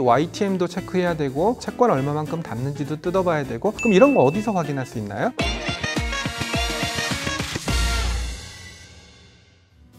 YTM도 체크해야 되고 채권 얼마만큼 담는지도 뜯어봐야 되고, 그럼 이런 거 어디서 확인할 수 있나요?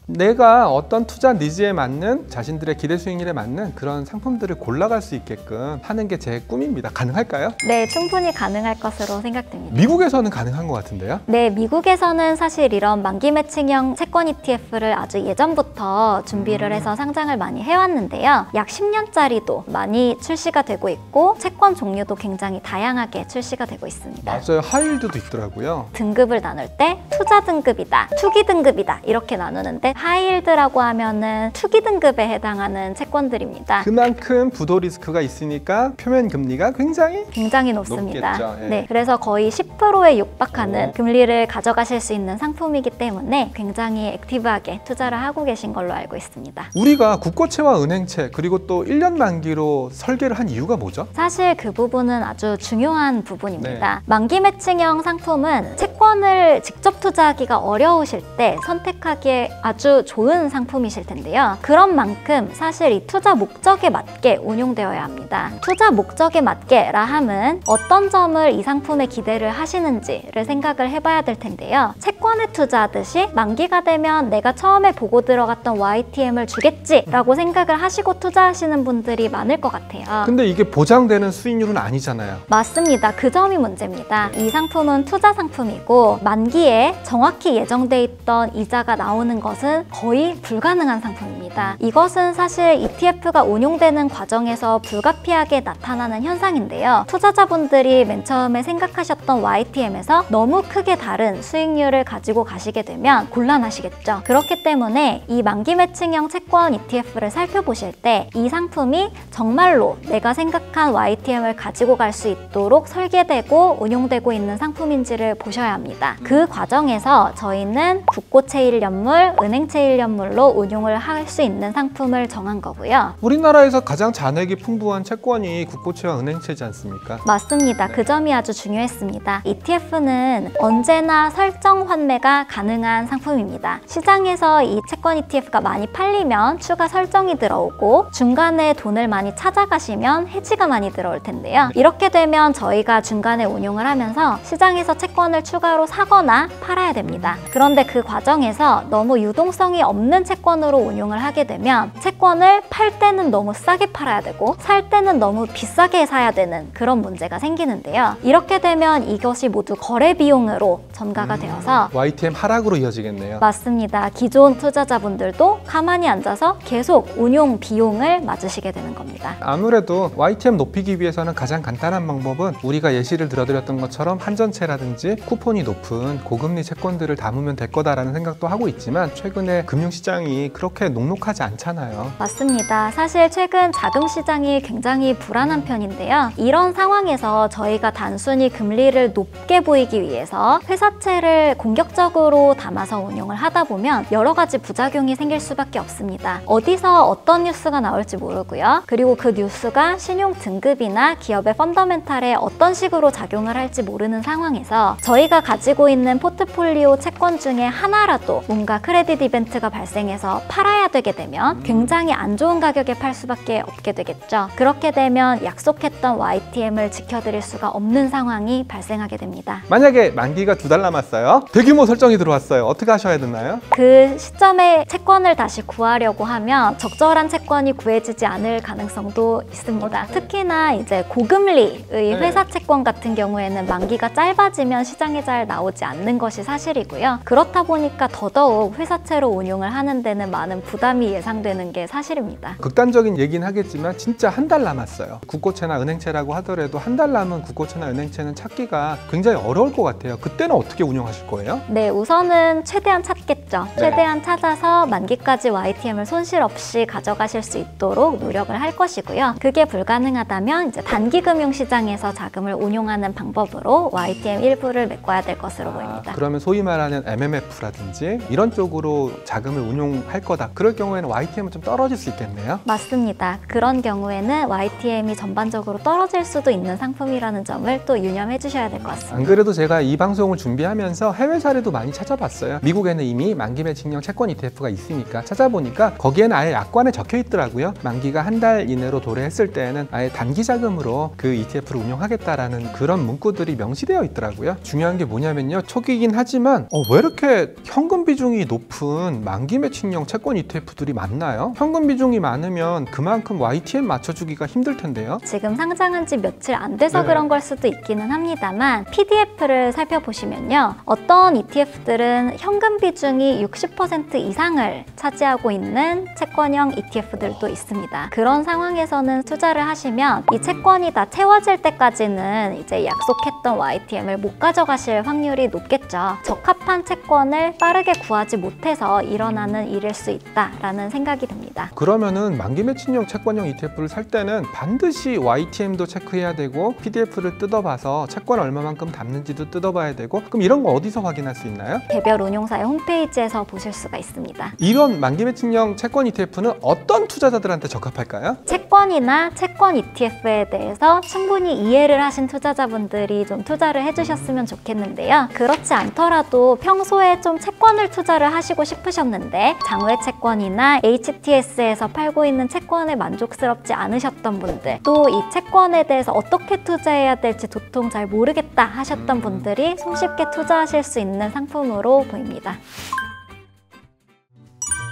내가 어떤 투자 니즈에 맞는, 자신들의 기대 수익률에 맞는 그런 상품들을 골라갈 수 있게끔 하는 게 제 꿈입니다. 가능할까요? 네, 충분히 가능할 것으로 생각됩니다. 미국에서는 가능한 것 같은데요? 네, 미국에서는 사실 이런 만기 매칭형 채권 ETF를 아주 예전부터 준비를 해서 상장을 많이 해왔는데요. 약 10년짜리도 많이 출시가 되고 있고 채권 종류도 굉장히 다양하게 출시가 되고 있습니다. 맞아요. 하이힐드도 있더라고요. 등급을 나눌 때 투자 등급이다, 투기 등급이다 이렇게 나누는데, 하이힐드라고 하면은 투기 등급에 해당하는 채권들입니다. 그만큼 부도 리스크가 있으니까 표면 금리가 굉장히 높습니다. 높겠죠. 예. 네, 그래서 거의 10%에 육박하는 금리를 가져가실 수 있는 상품이기 때문에 굉장히 액티브하게 투자를 하고 계신 걸로 알고 있습니다. 우리가 국고채와 은행채 그리고 또 1년 만기로 설계를 한 이유가 뭐죠? 사실 그 부분은 아주 중요한 부분입니다. 네. 만기 매칭형 상품은 채권을 직접 투자하기가 어려우실 때 선택하기에 아주 좋은 상품이실 텐데요. 그런 만큼 사실 이 투자 목적에 맞게 운용되어야 합니다. 투자 목적에 맞게라 함은 어떤 점을 이 상품에 기대를 하시는지를 생각을 해봐야 될 텐데요. 채권에 투자하듯이 만기가 되면 내가 처음에 보고 들어갔던 YTM을 주겠지라고 생각을 하시고 투자하시는 분들이 많을 것 같아요. 근데 이게 보장되는 수익률은 아니잖아요. 맞습니다. 그 점이 문제입니다. 이 상품은 투자 상품이고 만기에 정확히 예정돼 있던 이자가 나오는 것은 거의 불가능한 상품입니다. 이것은 사실 ETF가 운용되는 과정에서 불가피하게 나타나는 현상인데요. 투자자분들이 맨 처음에 생각하셨던 YTM에서 너무 크게 다른 수익률을 가지고 가시게 되면 곤란하시겠죠. 그렇기 때문에 이 만기 매칭형 채권 ETF를 살펴보실 때 이 상품이 정말로 내가 생각한 YTM을 가지고 갈 수 있도록 설계되고 운용되고 있는 상품인지를 보셔야 합니다. 그 과정에서 저희는 국고채 1년물, 은행채 1년물로 운용을 할 수 있는 상품을 정한 거고요. 우리나라에서 가장 잔액이 풍부한 채권이 국고채와 은행채지 않습니까? 맞습니다. 그 점이 아주 중요했습니다. ETF는 언제나 설정 환매가 가능한 상품입니다. 시장에서 이 채권 ETF가 많이 팔리면 추가 설정이 들어오고 중간에 돈을 많이 찾아가시면 해지가 많이 들어올 텐데요. 이렇게 되면 저희가 중간에 운용을 하면서 시장에서 채권을 추가로 사거나 팔아야 됩니다. 그런데 그 과정에서 너무 유동성이 없는 채권으로 운용을 하게 되면 채권을 팔 때는 너무 싸게 팔아야 되고 살 때는 너무 비싸게 사야 되는 그런 문제가 생기는데요. 이렇게 되면 이것이 모두 거래 비용으로 전가가 되어서 YTM 하락으로 이어지겠네요. 맞습니다. 기존 투자자분들도 가만히 앉아서 계속 운용 비용을 맞으시게 되는 겁니다. 아무래도 YTM 높이기 위해서는 가장 간단한 방법은 우리가 예시를 들어드렸던 것처럼 한전채라든지 쿠폰이 높은 고금리 채권들을 담으면 될 거다라는 생각도 하고 있지만 최근에 금융시장이 그렇게 녹록하지 않잖아요. 맞습니다. 사실 최근 자금 시장이 굉장히 불안한 편인데요. 이런 상황에서 저희가 단순히 금리를 높게 보이기 위해서 회사채를 공격적으로 담아서 운용을 하다 보면 여러 가지 부작용이 생길 수밖에 없습니다. 어디서 어떤 뉴스가 나올지 모르고요. 그리고 그 뉴스가 신용 등급이나 기업의 펀더멘탈에 어떤 식으로 작용을 할지 모르는 상황에서 저희가 가지고 있는 포트폴리오 채권 중에 하나라도 뭔가 크레딧 이벤트가 발생해서 팔아야 되게 되면 굉장히 안 좋은 가격에 팔 수밖에 없게 되겠죠. 그렇게 되면 약속했던 YTM을 지켜드릴 수가 없는 상황이 발생하게 됩니다. 만약에 만기가 2달 남았어요. 대규모 설정이 들어왔어요. 어떻게 하셔야 되나요? 그 시점에 채권을 다시 구하려고 하면 적절한 채권이 구해지지 않을 가능성도 있습니다. 특히나 이제 고금리의 회사 채권 같은 경우에는 만기가 짧아지면 시장에 잘 나오지 않는 것이 사실이고요. 그렇다 보니까 더더욱 회사채로 운용을 하는 데는 많은 부담이 예상되는 게 사실입니다. 극단적인 얘기는 하겠지만 진짜 한 달 남았어요. 국고채나 은행채라고 하더라도 한 달 남은 국고채나 은행채는 찾기가 굉장히 어려울 것 같아요. 그때는 어떻게 운영하실 거예요? 네, 우선은 최대한 찾겠죠. 최대한 찾아서 만기까지 YTM을 손실 없이 가져가실 수 있도록 노력을 할 것이고요. 그게 불가능하다면 이제 단기 금융시장에서 자금을 운용하는 방법으로 YTM 일부를 메꿔야 될 것으로 보입니다. 그러면 소위 말하는 MMF라든지 이런 쪽으로 자금을 운용할 거다. 그럴 경우에는 YTM은 좀 떨어질 수 있겠네요. 맞습니다. 그런 경우에는 YTM이 전반적으로 떨어질 수도 있는 상품이라는 점을 또 유념해 주셔야 될 것 같습니다. 안 그래도 제가 이 방송을 준비하면서 해외 사례도 많이 찾아봤어요. 미국에는 이미 만기 매칭형 채권 ETF가 있으니까 찾아보니까 거기에는 아예 약관에 적혀 있더라고요. 만기가 한 달 이내로 도래했을 때에는 아예 단기 자금으로 그 ETF를 운용하겠다라는 그런 문구들이 명시되어 있더라고요. 중요한 게 뭐냐면요. 초기이긴 하지만 왜 이렇게 현금 비중이 높은 만기 매칭형 채권 ETF들이 많나요? 현금 비중이 많으면 그만큼 YTM 맞춰주기가 힘들 텐데요. 지금 상장한 지 며칠 안 돼서 네. 그런 걸 수도 있기는 합니다만 PDF를 살펴보시면요. 어떤 ETF들은 현금 비중이 60% 이상을 차지하고 있는 채권형 ETF들도 있습니다. 그런 상황에서는 투자를 하시면 이 채권이 다 채워질 때까지는 이제 약속했던 YTM을 못 가져가실 확률이 높겠죠. 적합한 채권을 빠르게 구하지 못해서 일어나는 일일 수 있다라는 생각이 듭니다. 그러면은 만기 매칭형 채권형 ETF를 살 때는 반드시 YTM도 체크해야 되고 PDF를 뜯어봐서 채권 얼마만큼 담는지도 뜯어봐야 되고 그럼 이런 거 어디서 확인할 수 있나요? 개별 운용사의 홈페이지에서 보실 수가 있습니다. 이런 만기 매칭형 채권 ETF는 어떤 투자자들한테 적합할까요? 채권이나 채권 ETF에 대해서 충분히 이해를 하신 투자자분들이 좀 투자를 해주셨으면 좋겠는데요. 그렇지 않더라도 평소에 좀 채권을 투자를 하시고 싶으셨는데 장외 채권이나 HTS에서 팔고 있는 채권에 만족스럽지 않으셨던 분들, 또 이 채권에 대해서 어떻게 투자해야 될지 도통 잘 모르겠다 하셨던 분들이 손쉽게 투자하실 수 있는 상품으로 보입니다.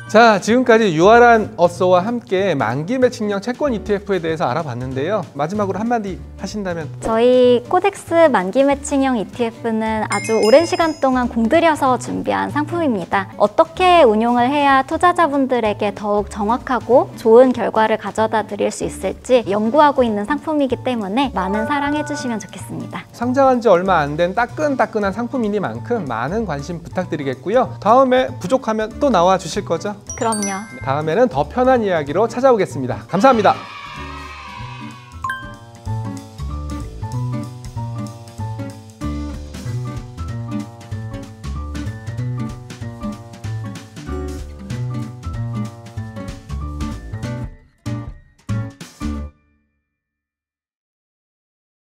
자, 지금까지 유아란 어쏘와 함께 만기 매칭형 채권 ETF에 대해서 알아봤는데요. 마지막으로 한마디 하신다면? 저희 코덱스 만기 매칭형 ETF는 아주 오랜 시간 동안 공들여서 준비한 상품입니다. 어떻게 운용을 해야 투자자분들에게 더욱 정확하고 좋은 결과를 가져다 드릴 수 있을지 연구하고 있는 상품이기 때문에 많은 사랑해 주시면 좋겠습니다. 상장한 지 얼마 안 된 따끈따끈한 상품이니만큼 많은 관심 부탁드리겠고요. 다음에 부족하면 또 나와 주실 거죠? 그럼요. 다음에는 더 편한 이야기로 찾아오겠습니다. 감사합니다.